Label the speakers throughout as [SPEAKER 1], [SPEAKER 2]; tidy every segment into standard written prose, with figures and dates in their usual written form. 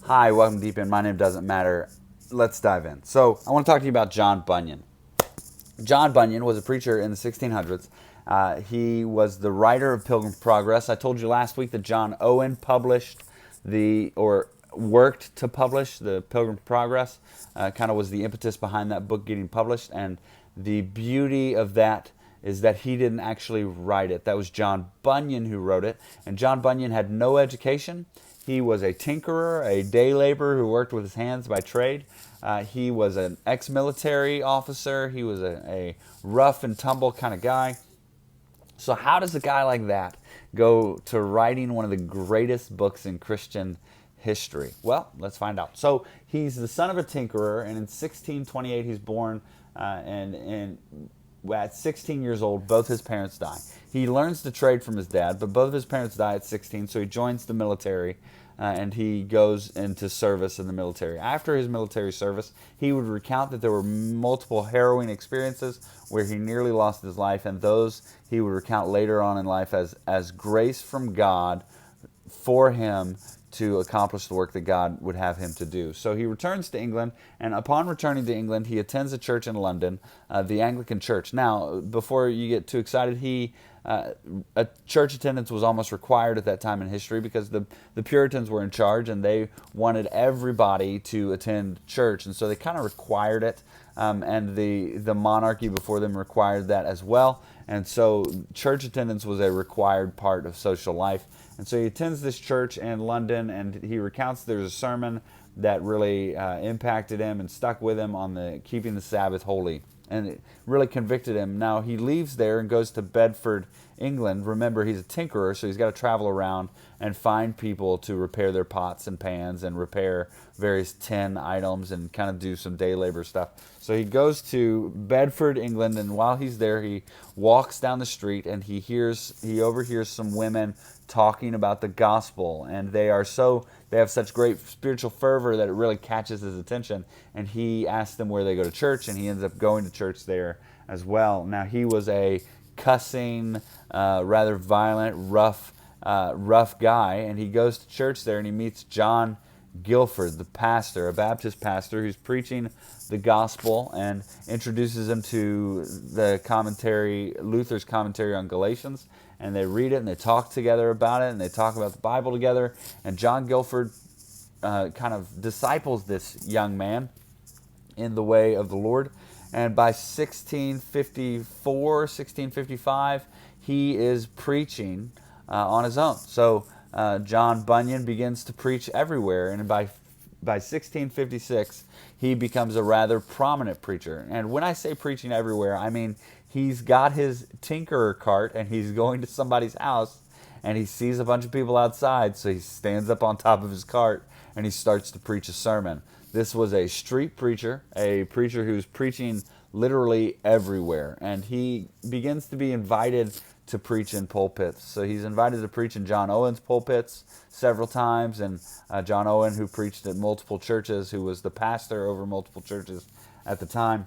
[SPEAKER 1] Hi, welcome to Deep In. My name doesn't matter. Let's dive in. So, I want to talk to you about John Bunyan. John Bunyan was a preacher in the 1600s. He was the writer of Pilgrims Progress. I told you last week that John Owen published or worked to publish the Pilgrims Progress. Kind of was the impetus behind that book getting published. And the beauty of that is that he didn't actually write it. That was John Bunyan who wrote it. And John Bunyan had no education. He was a tinkerer, a day laborer who worked with his hands by trade. He was an ex-military officer. He was a rough and tumble kind of guy. So how does a guy like that go to writing one of the greatest books in Christian history? Well, let's find out. So he's the son of a tinkerer, and in 1628 he's born, and at 16 years old, both his parents die. He learns to trade from his dad, but both of his parents die at 16, so he joins the military, and he goes into service in the military. After his military service, he would recount that there were multiple harrowing experiences where he nearly lost his life, and those he would recount later on in life as grace from God for him to accomplish the work that God would have him to do. So he returns to England, and upon returning to England, he attends a church in London, the Anglican Church. Now, before you get too excited, a church attendance was almost required at that time in history because the Puritans were in charge, and they wanted everybody to attend church, and so they kind of required it, and the monarchy before them required that as well. And so church attendance was a required part of social life. And so he attends this church in London, and he recounts there's a sermon that really impacted him and stuck with him on the keeping the Sabbath holy. And it really convicted him. Now he leaves there and goes to Bedford, England. Remember, he's a tinkerer, so he's got to travel around and find people to repair their pots and pans and repair various tin items and kind of do some day labor stuff. So he goes to Bedford, England, and while he's there, he walks down the street and he overhears some women talking about the gospel, and they have such great spiritual fervor that it really catches his attention, and he asks them where they go to church, and he ends up going to church there as well. Now he was a cussing, rather violent, rough guy, and he goes to church there and he meets John Guilford, the pastor, a Baptist pastor who's preaching the gospel, and introduces him to Luther's commentary on Galatians, and they read it and they talk together about it and they talk about the Bible together, and John Guilford kind of disciples this young man in the way of the Lord, and by 1654, 1655, he is preaching on his own. So John Bunyan begins to preach everywhere, and by 1656, he becomes a rather prominent preacher. And when I say preaching everywhere, I mean he's got his tinkerer cart, and he's going to somebody's house, and he sees a bunch of people outside, so he stands up on top of his cart, and he starts to preach a sermon. This was a street preacher, a preacher who's preaching literally everywhere, and he begins to be invited to preach in pulpits. So he's invited to preach in John Owen's pulpits several times, and John Owen, who preached at multiple churches, who was the pastor over multiple churches at the time,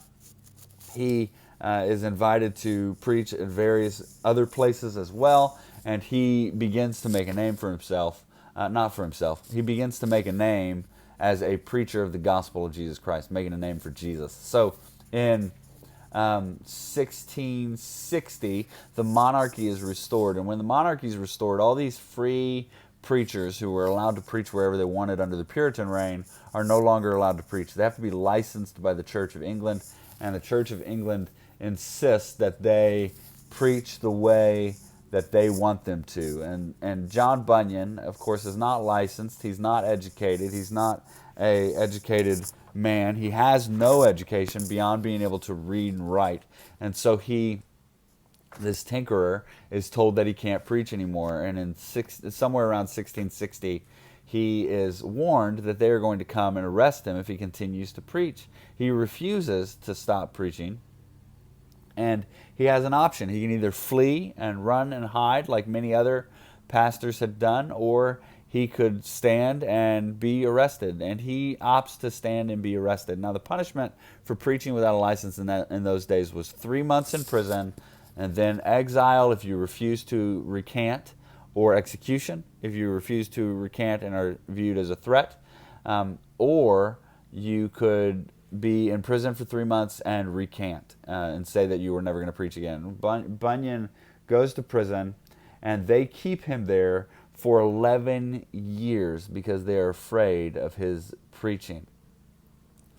[SPEAKER 1] he is invited to preach at various other places as well, and he begins to make a name for himself. Not for himself. He begins to make a name as a preacher of the gospel of Jesus Christ, making a name for Jesus. So in 1660, the monarchy is restored. And when the monarchy is restored, all these free preachers who were allowed to preach wherever they wanted under the Puritan reign are no longer allowed to preach. They have to be licensed by the Church of England, and the Church of England insists that they preach the way that they want them to. And John Bunyan, of course, is not licensed. He's not educated. He's not an educated man. He has no education beyond being able to read and write. And so this tinkerer, is told that he can't preach anymore. And somewhere around 1660, he is warned that they are going to come and arrest him if he continues to preach. He refuses to stop preaching, and he has an option. He can either flee and run and hide like many other pastors had done, or he could stand and be arrested. And he opts to stand and be arrested. Now, the punishment for preaching without a license in those days was 3 months in prison, and then exile if you refuse to recant, or execution if you refuse to recant and are viewed as a threat. or you could be in prison for 3 months and recant and say that you were never going to preach again. Bunyan goes to prison, and they keep him there for 11 years because they are afraid of his preaching.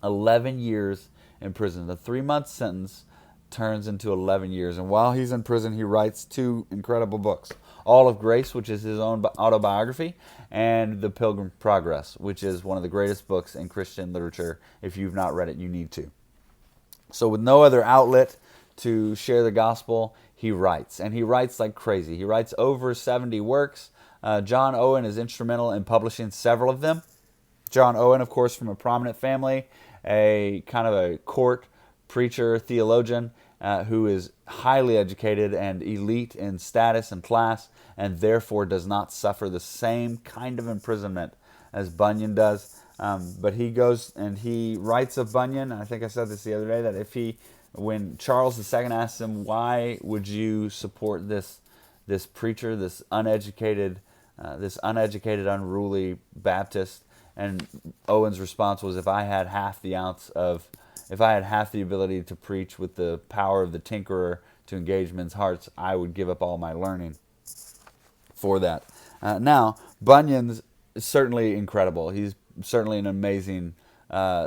[SPEAKER 1] 11 years in prison. The 3-month sentence turns into 11 years. And while he's in prison, he writes 2 incredible books. All of Grace, which is his own autobiography, and The Pilgrims Progress, which is one of the greatest books in Christian literature. If you've not read it, you need to. So with no other outlet to share the gospel, he writes. And he writes like crazy. He writes over 70 works. John Owen is instrumental in publishing several of them. John Owen, of course, from a prominent family, a kind of a court preacher, theologian, who is highly educated and elite in status and class, and therefore does not suffer the same kind of imprisonment as Bunyan does. But he goes and he writes of Bunyan. I think I said this the other day, that when Charles II asks him, why would you support this preacher, this uneducated, unruly Baptist? And Owen's response was, if I had half the ability to preach with the power of the tinkerer to engage men's hearts, I would give up all my learning for that. Now, Bunyan's certainly incredible. He's certainly an amazing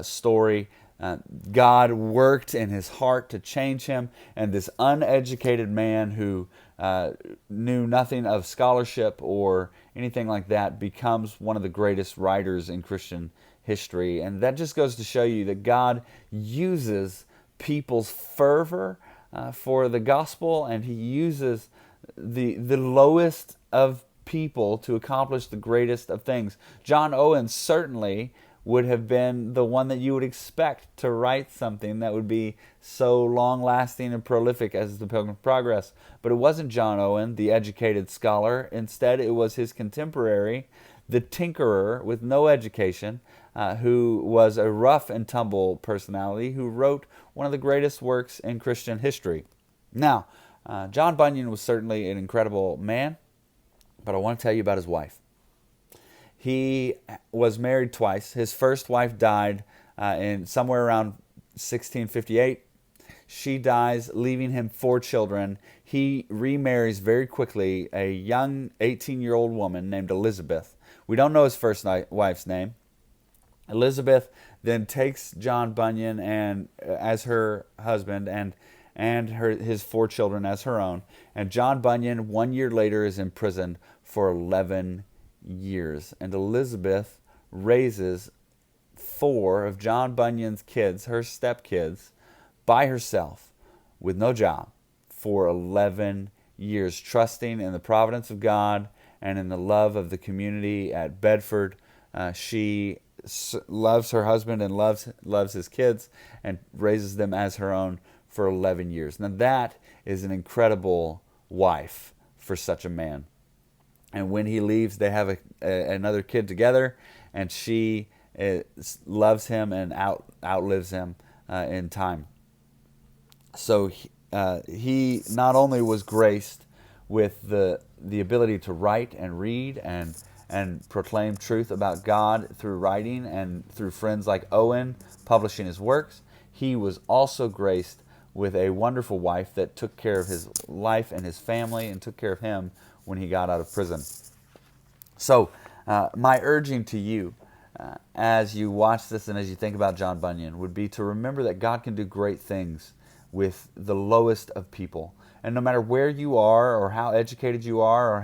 [SPEAKER 1] story. God worked in his heart to change him, and this uneducated man who knew nothing of scholarship or anything like that becomes one of the greatest writers in Christian history. And that just goes to show you that God uses people's fervor for the gospel, and he uses the lowest of people to accomplish the greatest of things. John Owen certainly would have been the one that you would expect to write something that would be so long-lasting and prolific as The Pilgrims Progress. But it wasn't John Owen, the educated scholar. Instead, it was his contemporary, the tinkerer with no education, who was a rough and tumble personality, who wrote one of the greatest works in Christian history. Now, John Bunyan was certainly an incredible man, but I want to tell you about his wife. He was married twice. His first wife died in somewhere around 1658. She dies, leaving him 4 children. He remarries very quickly a young 18-year-old woman named Elizabeth. We don't know his first wife's name. Elizabeth then takes John Bunyan as her husband and his 4 children as her own. And John Bunyan, 1 year later, is imprisoned for 11 years. And Elizabeth raises 4 of John Bunyan's kids, her stepkids, by herself with no job for 11 years, trusting in the providence of God and in the love of the community at Bedford. She loves her husband and loves his kids and raises them as her own for 11 years. Now that is an incredible wife for such a man. And when he leaves, they have another kid together, and she loves him and outlives him in time. So he not only was graced with the ability to write and read and proclaim truth about God through writing and through friends like Owen publishing his works, he was also graced with a wonderful wife that took care of his life and his family and took care of him when he got out of prison. So my urging to you as you watch this and as you think about John Bunyan would be to remember that God can do great things with the lowest of people. And no matter where you are or how educated you are or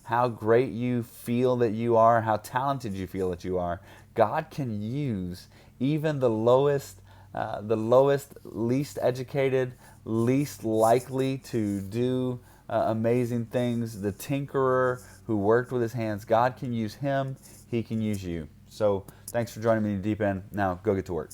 [SPEAKER 1] how great you feel that you are, how talented you feel that you are, God can use even the lowest, least educated, least likely to do amazing things, the tinkerer who worked with his hands. God can use him. He can use you. So thanks for joining me in Deep End. Now go get to work.